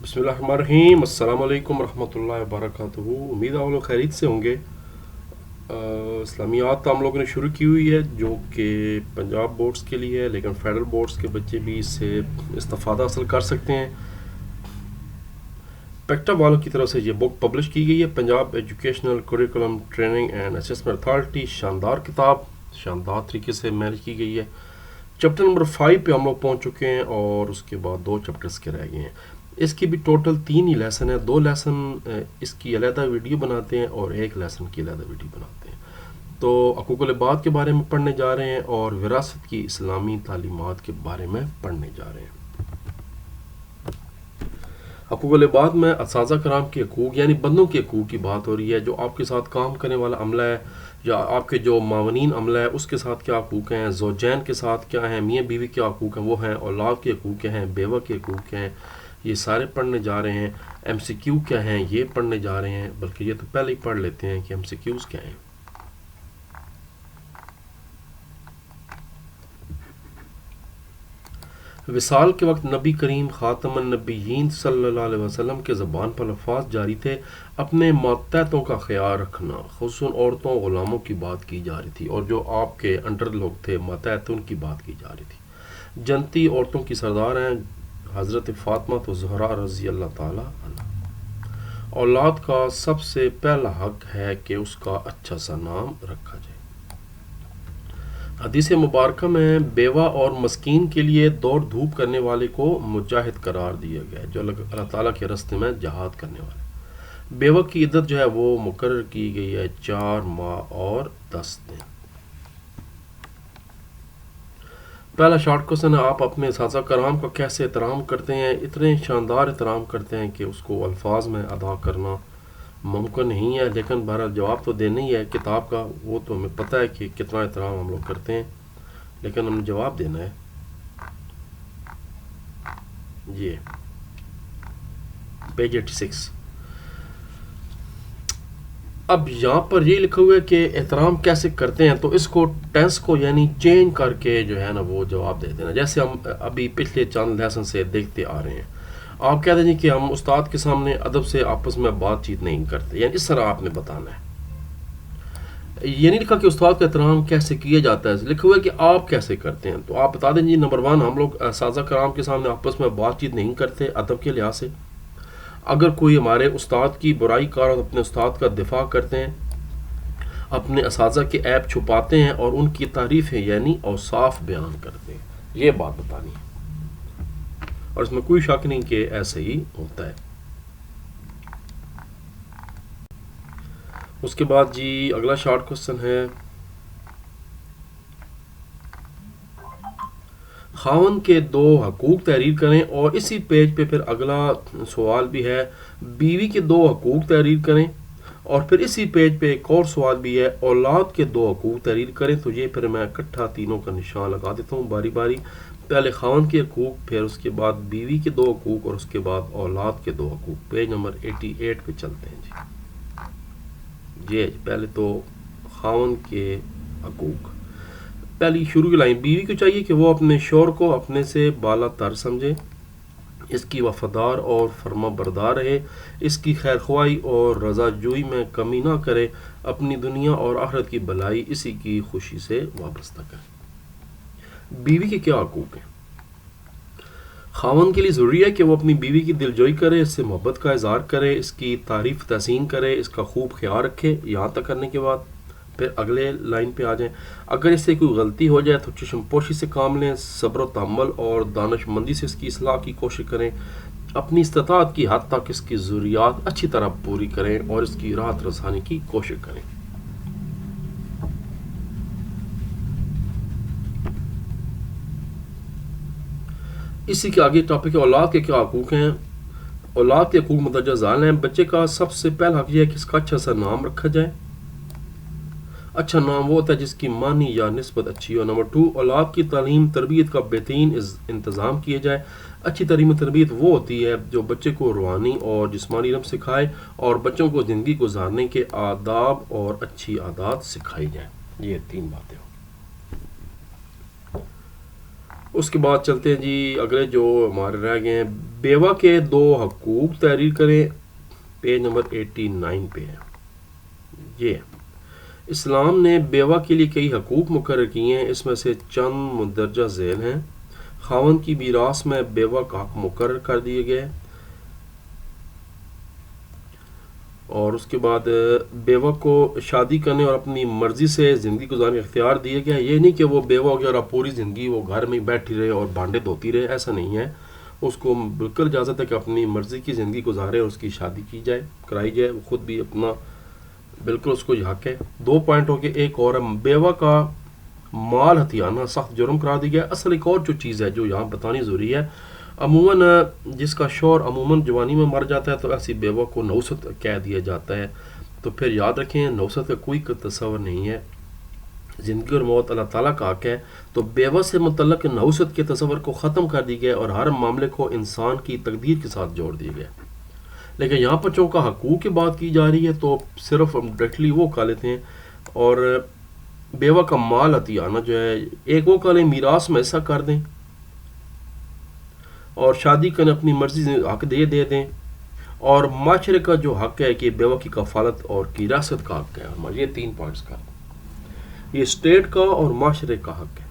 بسم اللہ الرحمن الرحیم، السلام علیکم ورحمۃ اللہ وبرکاتہ۔ امید ہے آپ لوگ خیریت سے ہوں گے۔ اسلامیات تو ہم لوگوں نے شروع کی ہوئی ہے جو کہ پنجاب بورڈز کے لیے ہے، لیکن فیڈرل بورڈز کے بچے بھی اس سے استفادہ حاصل کر سکتے ہیں۔ پیکٹا والوں کی طرف سے یہ بک پبلش کی گئی ہے، Punjab educational curriculum training and assessment authority. شاندار کتاب، شاندار طریقے سے مینج کی گئی ہے۔ چیپٹر نمبر 5 پہ ہم لوگ پہنچ چکے ہیں اور اس کے بعد 2 چیپٹرز کے رہ گئے ہیں۔ اس کی بھی ٹوٹل 3 ہی لیسن ہیں، 2 لیسن اس کی علیحدہ ویڈیو بناتے ہیں اور 1 لیسن کی علیحدہ ویڈیو بناتے ہیں۔ تو حقوق العباد کے بارے میں پڑھنے جا رہے ہیں اور وراثت کی اسلامی تعلیمات کے بارے میں پڑھنے جا رہے ہیں۔ حقوق العباد میں اساتذہ کرام کے حقوق یعنی بندوں کے حقوق کی بات ہو رہی ہے۔ جو آپ کے ساتھ کام کرنے والا عملہ ہے یا آپ کے جو معاونین عملہ ہے اس کے ساتھ کیا حقوق ہیں، زوجین کے ساتھ کیا ہیں، میاں بیوی کے حقوق ہیں وہ ہیں، اولاد کے حقوق کیا ہیں، بیوہ کے حقوق کیا ہیں، یہ سارے پڑھنے جا رہے ہیں۔ ایم سی کیو کیا ہیں یہ پڑھنے جا رہے ہیں، بلکہ یہ تو پہلے ہی پڑھ لیتے ہیں کہ ایم سی کیوز کیا ہیں۔ وصال کے وقت نبی کریم خاتم النبیین صلی اللہ علیہ وسلم کے زبان پر الفاظ جاری تھے، اپنے ماتحتوں کا خیال رکھنا، خصوصاً عورتوں غلاموں کی بات کی جا رہی تھی، اور جو آپ کے انڈر لوگ تھے ماتحت ان کی بات کی جا رہی تھی۔ جنتی عورتوں کی سردار ہیں حضرت فاطمہ تو زہرا رضی اللہ تعالی عنہ۔ اولاد کا سب سے پہلا حق ہے کہ اس کا اچھا سا نام رکھا جائے۔ حدیث مبارکہ میں بیوہ اور مسکین کے لیے دوڑ دھوپ کرنے والے کو مجاہد قرار دیا گیا ہے، جو اللہ تعالیٰ کے راستے میں جہاد کرنے والے۔ بیوہ کی عدت جو ہے وہ مقرر کی گئی ہے 4 ماہ اور 10 دن۔ پہلا شارٹ کوسچن ہے، آپ اپنے اساتذہ کرام کا کیسے احترام کرتے ہیں؟ اتنے شاندار احترام کرتے ہیں کہ اس کو الفاظ میں ادا کرنا ممکن نہیں ہے، لیکن بہرحال جواب تو دینا ہی ہے کتاب کا، وہ تو ہمیں پتہ ہے کہ کتنا احترام ہم لوگ کرتے ہیں، لیکن ہم نے جواب دینا ہے۔ یہ پیج 86۔ اب یہاں پر یہ لکھا ہوا ہے کہ احترام کیسے کرتے ہیں، تو اس کو ٹینس کو یعنی چینج کر کے جو ہے نا وہ جواب دے دینا، جیسے ہم ابھی پچھلے چند لیسن سے دیکھتے آ رہے ہیں۔ آپ کہتے ہیں کہ ہم استاد کے سامنے ادب سے آپس میں بات چیت نہیں کرتے، یعنی اس طرح آپ نے بتانا ہے۔ یہ نہیں لکھا کہ استاد کا احترام کیسے کیا جاتا ہے، لکھا ہوا ہے کہ آپ کیسے کرتے ہیں۔ تو آپ بتا دیں جی، نمبر 1 ہم لوگ اساتذہ کرام کے سامنے آپس میں بات چیت نہیں کرتے ادب کے لحاظ سے۔ اگر کوئی ہمارے استاد کی برائی کار اور اپنے استاد کا دفاع کرتے ہیں، اپنے اساتذہ کے عیب چھپاتے ہیں اور ان کی تعریفیں یعنی اوصاف بیان کرتے ہیں، یہ بات بتانی ہے، اور اس میں کوئی شک نہیں کہ ایسے ہی ہوتا ہے۔ اس کے بعد جی اگلا شارٹ کوسچن ہے، خاوند کے 2 حقوق تحریر کریں، اور اسی پیج پہ پھر اگلا سوال بھی ہے، بیوی کے 2 حقوق تحریر کریں، اور پھر اسی پیج پہ ایک اور سوال بھی ہے، اولاد کے 2 حقوق تحریر کریں۔ تو یہ پھر میں اکٹھا تینوں کا نشان لگا دیتا ہوں باری باری، پہلے خاوند کے حقوق، پھر اس کے بعد بیوی کے 2 حقوق، اور اس کے بعد اولاد کے 2 حقوق۔ پیج نمبر 88 پہ چلتے ہیں جی۔ یہ پہلے تو خاوند کے حقوق، پہلی شروع کی لائن، بیوی کو چاہیے کہ وہ اپنے شوہر کو اپنے سے بالا تر سمجھے، اس کی وفادار اور فرما بردار رہے، اس کی خیر خواہی اور رضا جوئی میں کمی نہ کرے، اپنی دنیا اور آخرت کی بھلائی اسی کی خوشی سے وابستہ کرے۔ بیوی کے کیا حقوق ہیں؟ خاوند کے لیے ضروری ہے کہ وہ اپنی بیوی کی دلجوئی کرے، اس سے محبت کا اظہار کرے، اس کی تعریف تحسین کرے، اس کا خوب خیال رکھے۔ یہاں تک کرنے کے بعد پھر اگلے لائن پہ آ جائیں، اگر اس سے کوئی غلطی ہو جائے تو چشم پوشی سے کام لیں، صبر و تحمل اور دانش مندی سے اس کی اصلاح کی کوشش کریں، اپنی استطاعت کی حد تک اس کی ضروریات اچھی طرح پوری کریں اور اس کی راحت رسانی کی کوشش کریں۔ اسی کے آگے ٹاپک ہے اولاد کے کیا حقوق ہیں۔ اولاد کے حقوق مندرجہ ذیل ہیں۔ بچے کا سب سے پہلا حق یہ ہے کہ اس کا اچھا سا نام رکھا جائے۔ اچھا نام وہ ہوتا ہے جس کی معنی یا نسبت اچھی ہو۔ نمبر 2، اولاد کی تعلیم تربیت کا بہترین انتظام کیا جائے۔ اچھی تعلیم و تربیت وہ ہوتی ہے جو بچے کو روحانی اور جسمانی علم سکھائے اور بچوں کو زندگی گزارنے کے آداب اور اچھی عادات سکھائی جائیں۔ یہ 3 باتیں ہوں۔ اس کے بعد چلتے ہیں جی اگلے جو ہمارے رہ گئے ہیں، بیوہ کے دو حقوق تحریر کریں، پیج نمبر 89 پہ ہے یہ۔ اسلام نے بیوہ کے لیے کئی حقوق مقرر کیے ہیں، اس میں سے چند مندرجہ ذیل ہیں۔ خاوند کی میراث میں بیوہ کا حق مقرر کر دیے گئے، اور اس کے بعد بیوہ کو شادی کرنے اور اپنی مرضی سے زندگی گزارنے کا اختیار دیا گیا۔ یہ نہیں کہ وہ بیوہ ہو گیا اور اب پوری زندگی وہ گھر میں بیٹھی رہے اور بانڈے دھوتی رہے، ایسا نہیں ہے۔ اس کو بالکل اجازت ہے کہ اپنی مرضی کی زندگی گزارے اور اس کی شادی کی جائے، کرائی جائے، وہ خود بھی اپنا بالکل اس کو یہ حق ہے۔ 2 پوائنٹ ہو کے ایک اور ہے، بیوہ کا مال ہتھیانا سخت جرم قرار دیا گیا۔ اصل ایک اور جو چیز ہے جو یہاں بتانی ضروری ہے، عموماً جس کا شوہر عموماً جوانی میں مر جاتا ہے تو ایسی بیوہ کو نوست کہہ دیا جاتا ہے۔ تو پھر یاد رکھیں نوست کا کوئی تصور نہیں ہے، زندگی اور موت اللہ تعالیٰ کا حق ہے۔ تو بیوہ سے متعلق نوست کے تصور کو ختم کر دی گیا اور ہر معاملے کو انسان کی تقدیر کے ساتھ جوڑ دیا گیا۔ لیکن یہاں پر چونکہ حقوق کی بات کی جا رہی ہے تو صرف ہم ڈائریکٹلی وہ کہہ لیتے ہیں، اور بیوہ کا مال ہتھیانا جو ہے ایک وہ کہہ لیں میراث میں حصہ کر دیں، اور شادی کرنے اپنی مرضی سے حق دے دیں، اور معاشرے کا جو حق ہے کہ بیوہ کی کفالت اور کی ریاست کا حق ہے، اور یہ 3 پوائنٹس کا یہ اسٹیٹ کا اور معاشرے کا حق ہے۔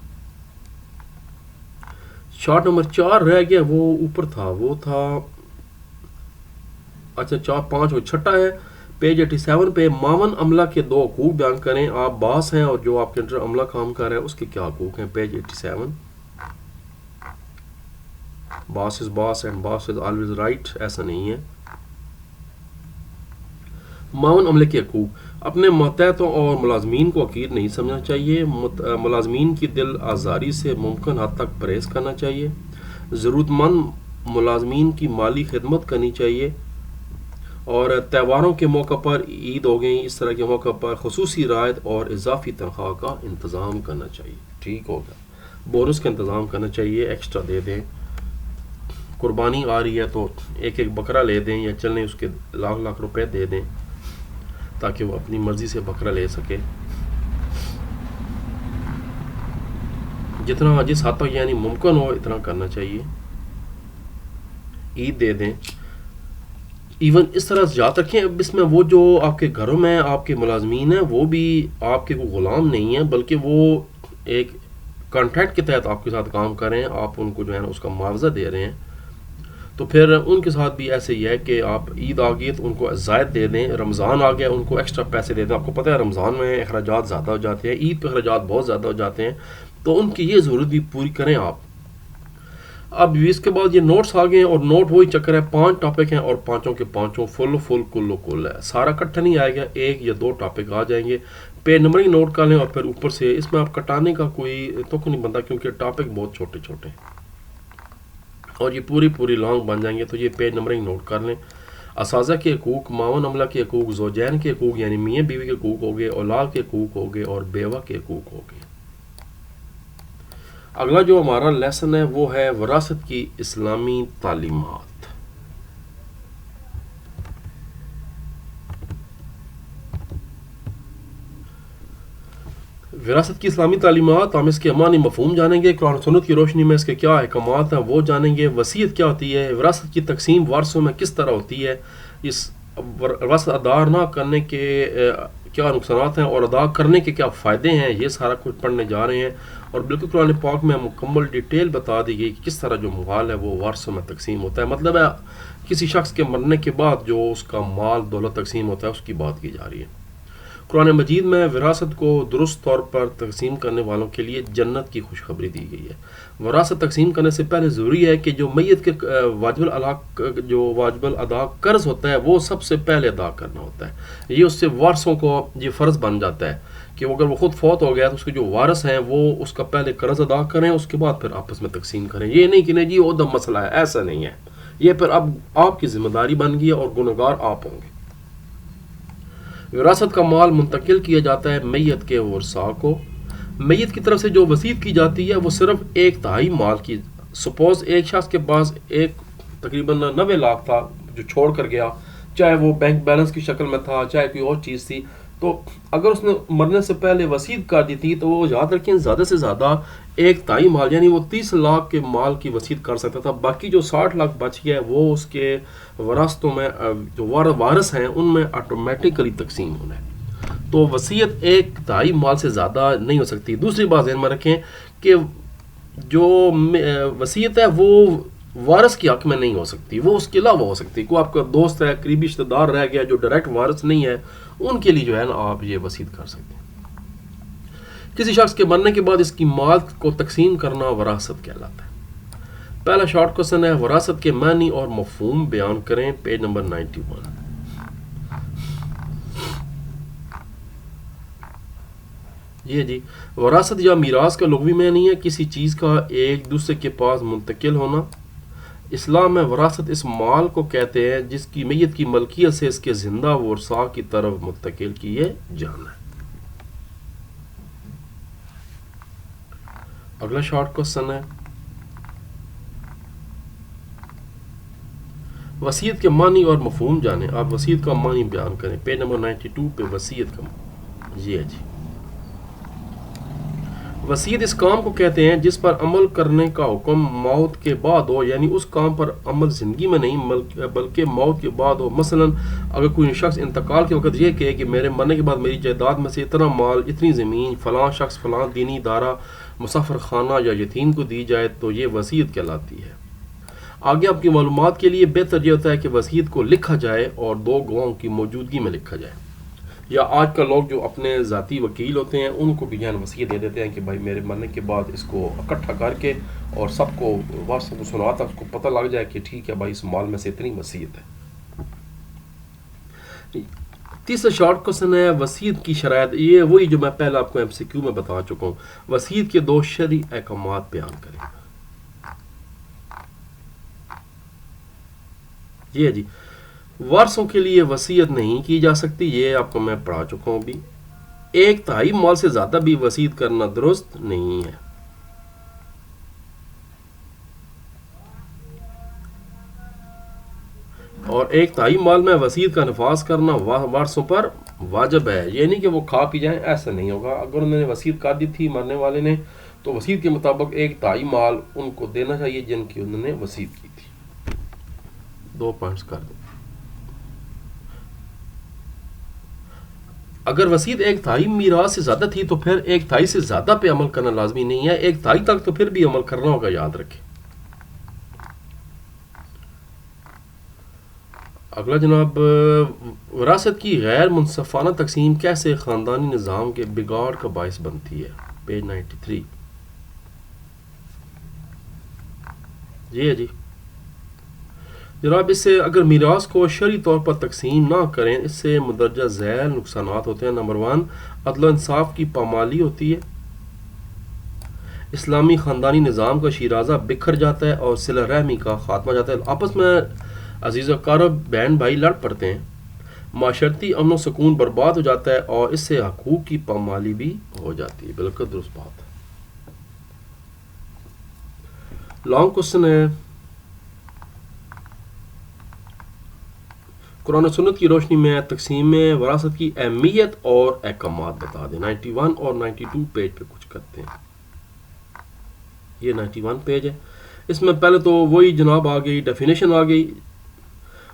شارٹ نمبر 4 رہ گیا، وہ اوپر تھا، وہ تھا اچھا 4 5 وہ چھٹا ہے پیج 87 پہ، معاون عملہ کے 2 حقوق بیان کریں۔ آپ باس ہیں اور جو آپ کے انٹر عملہ کام کر رہے ہیں اس کے کیا حقوق ہیں، page 87۔ Boss is boss and boss is always right, ایسا نہیں ہے۔ معاون عملے کے حقوق، اپنے ماتحتوں اور ملازمین کو حقیر نہیں سمجھنا چاہیے، ملازمین کی دل آزاری سے ممکن حد تک پرہیز کرنا چاہیے، ضرورت مند ملازمین کی مالی خدمت کرنی چاہیے، اور تہواروں کے موقع پر، عید ہو گئی، اس طرح کے موقع پر خصوصی رعایت اور اضافی تنخواہ کا انتظام کرنا چاہیے۔ ٹھیک ہوگا، بونس کا انتظام کرنا چاہیے، ایکسٹرا دے دیں۔ قربانی آ رہی ہے تو ایک بکرا لے دیں، یا چلنے اس کے لاکھ روپے دے دیں تاکہ وہ اپنی مرضی سے بکرا لے سکے، جتنا جس حد تک یعنی ممکن ہو اتنا کرنا چاہیے، عید دے دیں۔ ایون اس طرح سے یاد رکھیں، اب اس میں وہ جو آپ کے گھروں میں آپ کے ملازمین ہیں وہ بھی آپ کے کوئی غلام نہیں ہیں، بلکہ وہ ایک کانٹریکٹ کے تحت آپ کے ساتھ کام کر رہے ہیں، آپ ان کو جو ہے نا اس کا معاوضہ دے رہے ہیں، تو پھر ان کے ساتھ بھی ایسے ہی ہے کہ آپ عید آ گئی تو ان کو زائد دے دیں، رمضان آ گیا ان کو ایکسٹرا پیسے دے دیں۔ آپ کو پتہ ہے رمضان میں اخراجات زیادہ ہو جاتے ہیں، عید پہ اخراجات بہت زیادہ ہو جاتے ہیں، تو ان کی یہ ضرورت بھی پوری کریں آپ۔ اب اس کے بعد یہ نوٹس آ گئے ہیں، اور نوٹ وہی چکر ہے، 5 ٹاپک ہیں اور 5 کے 5 فل کل ہے، سارا کٹھا نہیں آئے گا، 1 یا 2 ٹاپک آ جائیں گے، پیج نمبرنگ نوٹ کر لیں، اور پھر اوپر سے اس میں آپ کٹانے کا کوئی تک نہیں بنتا کیونکہ ٹاپک بہت چھوٹے چھوٹے ہیں اور یہ پوری لانگ بن جائیں گے، تو یہ پیج نمبرنگ نوٹ کر لیں۔ اساتذہ کے حقوق، معاون عملہ کے حقوق، زوجین کے حقوق یعنی میاں بیوی کے حقوق ہو گئے، اولاد کے حقوق ہو گئے، اور بیوہ کے حقوق ہو گئے۔ اگلا جو ہمارا لیسن ہے وہ ہے وراثت کی اسلامی تعلیمات۔ وراثت کی اسلامی تعلیمات، ہم اس کے معنی مفہوم جانیں گے، قرآن و سنت کی روشنی میں اس کے کیا احکامات ہیں وہ جانیں گے، وصیت کیا ہوتی ہے، وراثت کی تقسیم وارثوں میں کس طرح ہوتی ہے، اس وراثت ادا نہ کرنے کے کیا نقصانات ہیں اور ادا کرنے کے کیا فائدے ہیں، یہ سارا کچھ پڑھنے جا رہے ہیں، اور بالکل قرآن پاک میں مکمل ڈیٹیل بتا دی گئی کہ کس طرح جو مال ہے وہ وارثوں میں تقسیم ہوتا ہے، مطلب ہے کسی شخص کے مرنے کے بعد جو اس کا مال دولت تقسیم ہوتا ہے اس کی بات کی جا رہی ہے۔ قرآن مجید میں وراثت کو درست طور پر تقسیم کرنے والوں کے لیے جنت کی خوشخبری دی گئی ہے۔ وراثت تقسیم کرنے سے پہلے ضروری ہے کہ جو میت کے واجب الادا قرض ہوتا ہے وہ سب سے پہلے ادا کرنا ہوتا ہے، یہ اس سے وارثوں کو یہ فرض بن جاتا ہے کہ اگر وہ خود فوت ہو گیا تو اس کے جو وارث ہیں وہ اس کا پہلے قرض ادا کریں، اس کے بعد پھر آپس میں تقسیم کریں، یہ نہیں کہ نہیں جی وہ دم مسئلہ ہے، ایسا نہیں ہے، یہ پھر اب آپ کی ذمہ داری بن گئی ہے اور گنہگار آپ ہوں گے۔ وراثت کا مال منتقل کیا جاتا ہے میت کے ورثاء کو، میت کی طرف سے جو وصیت کی جاتی ہے وہ صرف 1/3 مال کی، سپوز ایک شخص کے پاس ایک تقریباً 90 لاکھ تھا جو چھوڑ کر گیا، چاہے وہ بینک بیلنس کی شکل میں تھا چاہے کوئی اور چیز تھی، تو اگر اس نے مرنے سے پہلے وصیت کر دی تھی تو وہ یاد رکھیں زیادہ سے زیادہ 1/3 مال یعنی وہ 30 لاکھ کے مال کی وصیت کر سکتا تھا. باقی جو 60 لاکھ بچ گیا ہے وہ اس کے وراثتوں میں جو وارث ہیں ان میں آٹومیٹکلی تقسیم ہونا ہے. تو وصیت 1/3 مال سے زیادہ نہیں ہو سکتی. دوسری بات ذہن میں رکھیں کہ جو وصیت ہے وہ وارث کی حق میں نہیں ہو سکتی, وہ اس کے علاوہ ہو سکتی. کوئی آپ کا دوست ہے, قریبی رشتہ دار رہ گیا جو ڈائریکٹ وارث نہیں ہے, ان کے لیے جو ہے نا آپ یہ وصیت کر سکتے ہیں. کسی شخص کے مرنے کے بعد اس کی مال کو تقسیم کرنا وراثت کہلاتا ہے. پہلا شارٹ کوسچن ہے, وراثت کے معنی اور مفہوم بیان کریں. Page number 91. یہ جی, وراثت یا میراث کا لغوی معنی ہے کسی چیز کا ایک دوسرے کے پاس منتقل ہونا. اسلام میں وراثت اس مال کو کہتے ہیں جس کی میت کی ملکیت سے اس کے زندہ ورثاء کی طرف منتقل کیے جانا ہے. اگلا شارٹ کوسچن ہے, وصیت کے معنی اور مفہوم جانیں. آپ وصیت کا معنی بیان کریں. پیج نمبر 92 پہ وصیت کا یہ ہے جی. وصیت اس کام کو کہتے ہیں جس پر عمل کرنے کا حکم موت کے بعد ہو, یعنی اس کام پر عمل زندگی میں نہیں بلکہ موت کے بعد ہو. مثلا اگر کوئی شخص انتقال کے وقت یہ کہے کہ میرے مرنے کے بعد میری جائیداد میں سے اتنا مال, اتنی زمین فلاں شخص فلاں دینی ادارہ مسافر خانہ یا یتیم کو دی جائے تو یہ وصیت کہلاتی ہے. آگے آپ کی معلومات کے لیے بہتر یہ ہوتا ہے کہ وصیت کو لکھا جائے اور 2 گواہوں کی موجودگی میں لکھا جائے. یا آج کل لوگ جو اپنے ذاتی وکیل ہوتے ہیں ان کو بھی جان وصیت دے دیتے ہیں کہ بھائی میرے مرنے کے بعد اس کو اکٹھا کر کے اور سب کو وارثوں کو سناتا, اس کو پتہ لگ جائے کہ ٹھیک ہے بھائی اس مال میں سے اتنی وصیت ہے. تیسرا شارٹ کوسچن ہے, وصیت کی شرائط. یہ وہی جو میں پہلے آپ کو MCQ میں بتا چکا ہوں. وصیت کے 2 شرعی احکامات بیان کریں. یہ جی, وارثوں کے لیے وصیت نہیں کی جا سکتی, یہ آپ کو میں پڑھا چکا ہوں بھی. 1/3 مال سے زیادہ بھی وصیت کرنا درست نہیں ہے. اور 1/3 مال میں وصیت کا نفاذ کرنا وارثوں پر واجب ہے. یہ نہیں کہ وہ کھا پی جائیں, ایسا نہیں ہوگا. اگر انہوں نے وصیت کر دی تھی مرنے والے نے تو وصیت کے مطابق 1/3 مال ان کو دینا چاہیے جن کی انہوں نے وصیت کی تھی. 2 پوائنٹس کر دو. اگر وصیت 1/3 میراث سے زیادہ تھی تو پھر 1/3 سے زیادہ پہ عمل کرنا لازمی نہیں ہے. 1/3 تک تو پھر بھی عمل کرنا ہوگا, یاد رکھیں. اگلا جناب, وراثت کی غیر منصفانہ تقسیم کیسے خاندانی نظام کے بگاڑ کا باعث بنتی ہے. پیج 93. جی ہے جی جناب, اس سے اگر میراث کو شرعی طور پر تقسیم نہ کریں اس سے مندرجہ ذیل نقصانات ہوتے ہیں. نمبر 1, عدل و انصاف کی پامالی ہوتی ہے. اسلامی خاندانی نظام کا شیرازہ بکھر جاتا ہے اور صلہ رحمی کا خاتمہ جاتا ہے. آپس میں عزیز و اقارب بہن بھائی لڑ پڑتے ہیں. معاشرتی امن و سکون برباد ہو جاتا ہے اور اس سے حقوق کی پامالی بھی ہو جاتی ہے. بالکل درست بات ہے. لانگ کوشچن ہے, قرآن و سنت کی روشنی میں تقسیم وراثت کی اہمیت اور احکامات بتا دیں. 91 اور 92 پیج پہ کچھ کرتے ہیں. یہ 91 پیج ہے. اس میں پہلے تو وہی جناب آ گئی, ڈیفینیشن آ گئی.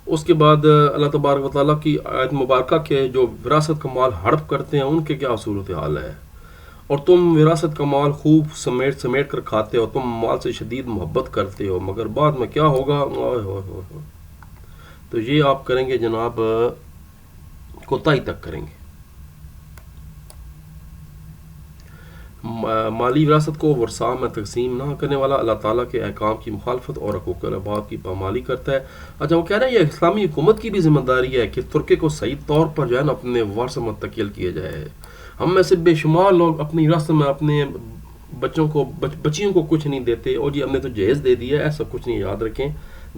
اس کے بعد اللہ تبارک و تعالیٰ کی آیت مبارکہ کے جو وراثت کا مال ہڑپ کرتے ہیں ان کے کیا صورت حال ہے, اور تم وراثت کا مال خوب سمیٹ کر کھاتے ہو, تم مال سے شدید محبت کرتے ہو, مگر بعد میں کیا ہوگا. تو یہ آپ کریں گے جناب کوتاہی تک کریں گے. مالی وراثت کو ورثاء میں تقسیم نہ کرنے والا اللہ تعالیٰ کے احکام کی مخالفت اور حقوق العباد کی پامالی کرتا ہے. اچھا, وہ کہہ رہے ہیں یہ اسلامی حکومت کی بھی ذمہ داری ہے کہ ترکے کو صحیح طور پر جو ہے نا اپنے ورث منتقل کیے جائے. ہم میں سے بے شمار لوگ اپنی وراثت میں اپنے بچیوں کو کچھ نہیں دیتے, اور جی ہم نے تو جہیز دے دیا. ایسا کچھ نہیں, یاد رکھیں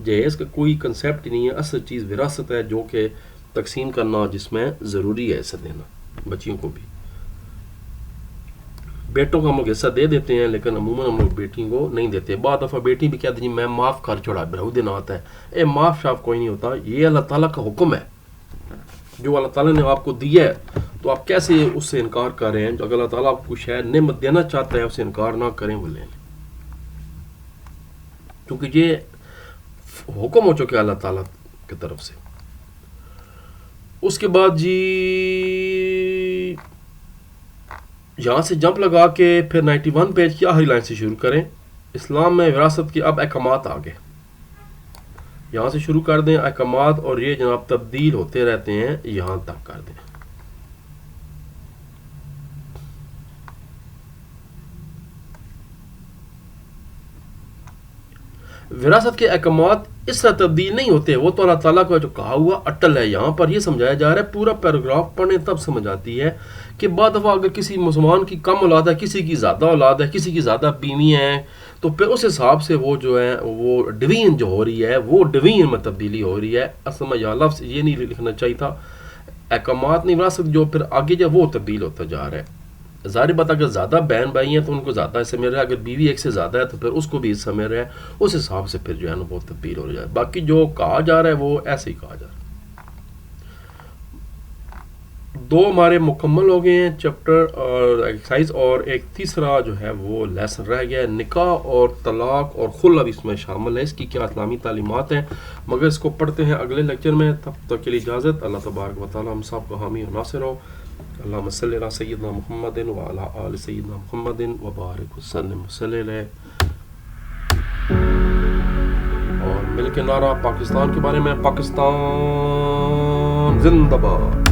جہیز کا کوئی کنسیپٹ نہیں ہے. اصل چیز وراثت ہے جو کہ تقسیم کرنا جس میں ضروری ہے ایسا دینا. بچیوں کو بھی, بیٹوں کو ہم لوگ حصہ دے دیتے ہیں لیکن عموماً ہم لوگ بیٹی کو نہیں دیتے. بعض دفعہ بیٹی بھی کہتے ہیں میں معاف کر چھوڑا, برہو دن آتا ہے. معاف شاف کوئی نہیں ہوتا, یہ اللہ تعالیٰ کا حکم ہے. جو اللہ تعالیٰ نے آپ کو دیا ہے تو آپ کیسے اس سے انکار کر رہے ہیں؟ جو اگر اللہ تعالیٰ آپ کو شاید نعمت دینا چاہتا ہے اسے انکار نہ کریں، وہ لے لیں، کیونکہ یہ حکم ہو چکا ہے اللہ تعالیٰ کی طرف سے۔ اس کے بعد جی یہاں سے جمپ لگا کے پھر 91 پیج کی آخری لائن سے شروع کریں۔ اسلام میں وراثت کے اب احکامات آگے، یہاں سے شروع کر دیں احکامات، اور یہ جناب تبدیل ہوتے رہتے ہیں، یہاں تک کر دیں۔ وراثت کے احکامات اس طرح تبدیل نہیں ہوتے، وہ تو اللہ تعالیٰ کا جو کہا ہوا اٹل ہے۔ یہاں پر یہ سمجھایا جا رہا ہے، پورا پیراگراف پڑھنے تب سمجھ آتی ہے کہ بعض دفعہ اگر کسی مسلمان کی کم اولاد ہے، کسی کی زیادہ اولاد ہے، کسی کی زیادہ بیوی ہیں، تو پھر اس حساب سے وہ جو ہے وہ ڈویژن جو ہو رہی ہے وہ ڈویژن میں تبدیلی ہو رہی ہے۔ اصل میں یہاں لفظ یہ نہیں لکھنا چاہیے تھا، احکامات نہیں، وراثت جو پھر آگے جو وہ تبدیل ہوتا جا رہا ہے۔ ظاہر بات اگر زیادہ بہن بھائی ہیں تو ان کو زیادہ حصہ مل رہا ہے، اگر بیوی ایک سے زیادہ ہے تو پھر اس کو بھی حصہ مل رہا ہے، اس حساب سے پھر جو ہے نا وہ تبدیل ہو جائے۔ باقی جو کہا جا رہا ہے وہ ایسے ہی کہا جا رہا ہے۔ 2 ہمارے مکمل ہو گئے ہیں چیپٹر اور ایکسرسائز، اور ایک تیسرا جو ہے وہ لیسن رہ گیا ہے، نکاح اور طلاق اور خلع بھی اس میں شامل ہے، اس کی کیا اسلامی تعلیمات ہیں، مگر اس کو پڑھتے ہیں اگلے لیکچر میں۔ تب تک کے لیے اجازت، اللہ تبارک و تعالی ہم سب کو حامی و ناصر ہو۔ اللہم صلی علی سیدنا محمد وعلی آل سیدنا محمد وبارک وسلم وسلم۔ اور مل کے نعرہ پاکستان کے بارے میں، پاکستان زندہ باد۔